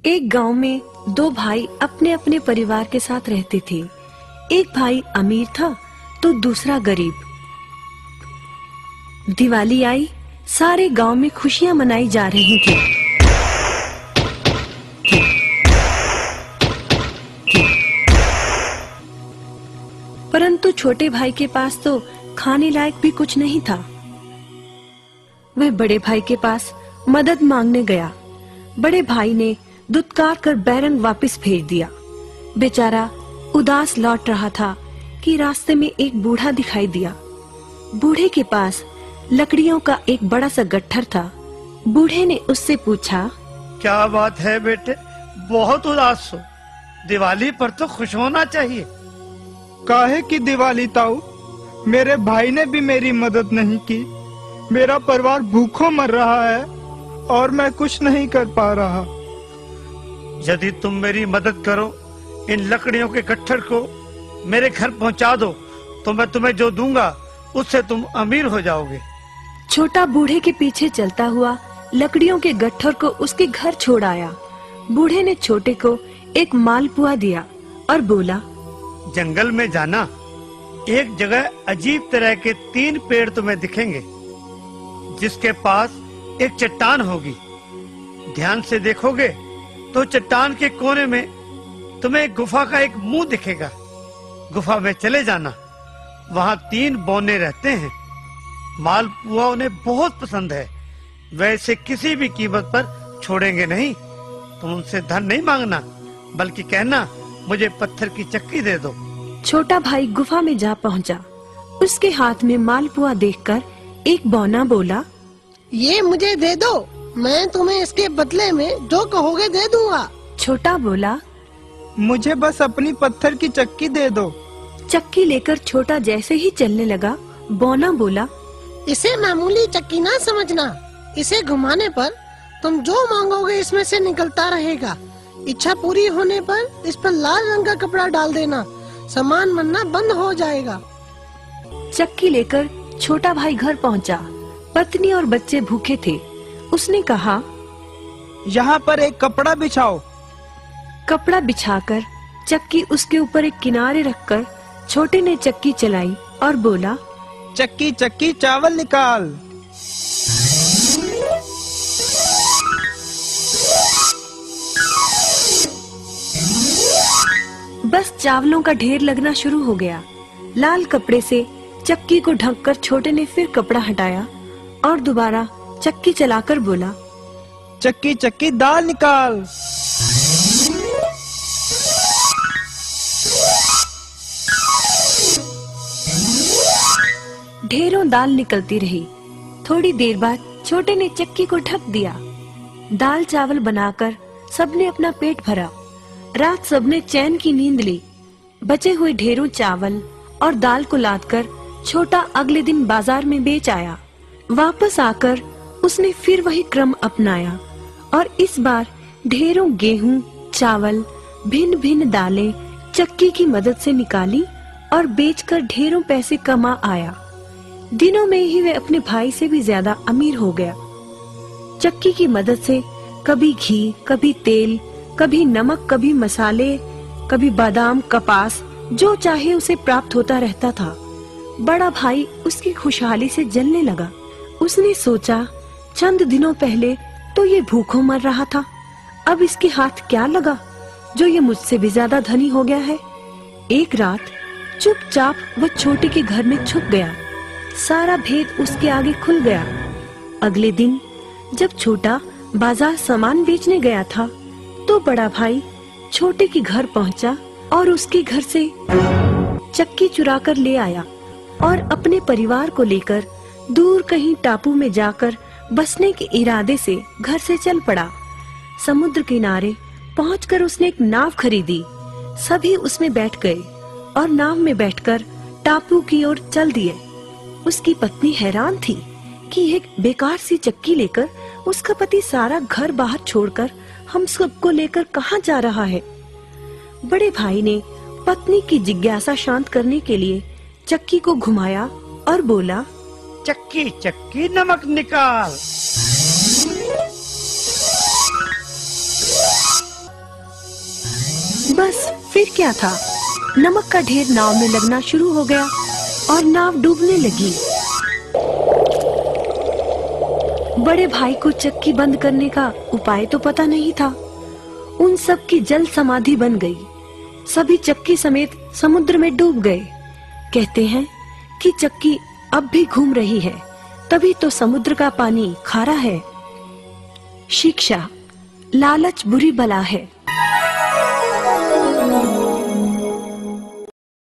एक गांव में दो भाई अपने अपने परिवार के साथ रहते थे। एक भाई अमीर था तो दूसरा गरीब। दिवाली आई, सारे गांव में खुशियां मनाई जा रही थी। परंतु छोटे भाई के पास तो खाने लायक भी कुछ नहीं था। वह बड़े भाई के पास मदद मांगने गया। बड़े भाई ने दुत्कार कर बैरंग वापस भेज दिया। बेचारा उदास लौट रहा था कि रास्ते में एक बूढ़ा दिखाई दिया। बूढ़े के पास लकड़ियों का एक बड़ा सा गट्ठर था। बूढ़े ने उससे पूछा, क्या बात है बेटे, बहुत उदास हो? दिवाली पर तो खुश होना चाहिए। काहे की दिवाली ताऊ, मेरे भाई ने भी मेरी मदद नहीं की। मेरा परिवार भूखों मर रहा है और मैं कुछ नहीं कर पा रहा। यदि तुम मेरी मदद करो, इन लकड़ियों के गट्ठर को मेरे घर पहुंचा दो, तो मैं तुम्हें जो दूंगा उससे तुम अमीर हो जाओगे। छोटा बूढ़े के पीछे चलता हुआ लकड़ियों के गट्ठर को उसके घर छोड़ आया। बूढ़े ने छोटे को एक मालपुआ दिया और बोला, जंगल में जाना, एक जगह अजीब तरह के 3 पेड़ तुम्हें दिखेंगे, जिसके पास एक चट्टान होगी। ध्यान से देखोगे तो चट्टान के कोने में तुम्हें एक गुफा का एक मुंह दिखेगा। गुफा में चले जाना, वहाँ 3 बौने रहते हैं। मालपुआ उन्हें बहुत पसंद है, वैसे किसी भी कीमत पर छोड़ेंगे नहीं। तुम उनसे धन नहीं मांगना, बल्कि कहना मुझे पत्थर की चक्की दे दो। छोटा भाई गुफा में जा पहुंचा। उसके हाथ में मालपुआ देखकर एक बौना बोला, ये मुझे दे दो, मैं तुम्हें इसके बदले में जो कहोगे दे दूंगा। छोटा बोला, मुझे बस अपनी पत्थर की चक्की दे दो। चक्की लेकर छोटा जैसे ही चलने लगा, बौना बोला, इसे मामूली चक्की ना समझना। इसे घुमाने पर तुम जो मांगोगे इसमें से निकलता रहेगा। इच्छा पूरी होने पर इस पर लाल रंग का कपड़ा डाल देना, सामान बनना बंद हो जाएगा। चक्की लेकर छोटा भाई घर पहुंचा। पत्नी और बच्चे भूखे थे। उसने कहा, यहाँ पर एक कपड़ा बिछाओ। कपड़ा बिछाकर चक्की उसके ऊपर एक किनारे रखकर छोटे ने चक्की चलाई और बोला, चक्की चक्की चावल निकाल। बस चावलों का ढेर लगना शुरू हो गया। लाल कपड़े से चक्की को ढककर छोटे ने फिर कपड़ा हटाया और दोबारा चक्की चलाकर बोला, चक्की चक्की दाल निकाल। ढेरों दाल निकलती रही। थोड़ी देर बाद छोटे ने चक्की को ढक दिया। दाल चावल बनाकर सबने अपना पेट भरा। रात सबने चैन की नींद ली। बचे हुए ढेरों चावल और दाल को लादकर छोटा अगले दिन बाजार में बेच आया। वापस आकर उसने फिर वही क्रम अपनाया और इस बार ढेरों गेहूं, चावल, भिन्न भिन्न दालें चक्की की मदद से निकाली और बेचकर ढेरों पैसे कमा आया। दिनों में ही वह अपने भाई से भी ज्यादा अमीर हो गया। चक्की की मदद से कभी घी, कभी तेल, कभी नमक, कभी मसाले, कभी बादाम, कपास, जो चाहे उसे प्राप्त होता रहता था। बड़ा भाई उसकी खुशहाली से जलने लगा। उसने सोचा, चंद दिनों पहले तो ये भूखों मर रहा था, अब इसके हाथ क्या लगा जो ये मुझसे भी ज्यादा धनी हो गया है। एक रात चुपचाप वह छोटे के घर में छुप गया। सारा भेद उसके आगे खुल गया। अगले दिन जब छोटा बाजार सामान बेचने गया था, तो बड़ा भाई छोटे के घर पहुंचा और उसके घर से चक्की चुरा कर ले आया और अपने परिवार को लेकर दूर कहीं टापू में जाकर बसने के इरादे से घर से चल पड़ा। समुद्र किनारे पहुंचकर उसने एक नाव खरीदी। सभी उसमें बैठ गए और नाव में बैठकर टापू की ओर चल दिए। उसकी पत्नी हैरान थी कि एक बेकार सी चक्की लेकर उसका पति सारा घर बाहर छोड़कर हम सबको लेकर कहाँ जा रहा है। बड़े भाई ने पत्नी की जिज्ञासा शांत करने के लिए चक्की को घुमाया और बोला, चक्की चक्की नमक निकाल। बस फिर क्या था, नमक का ढेर नाव में लगना शुरू हो गया और नाव डूबने लगी। बड़े भाई को चक्की बंद करने का उपाय तो पता नहीं था। उन सब की जल समाधि बन गई। सभी चक्की समेत समुद्र में डूब गए। कहते हैं कि चक्की अब भी घूम रही है, तभी तो समुद्र का पानी खारा है। शिक्षा, लालच बुरी बला है।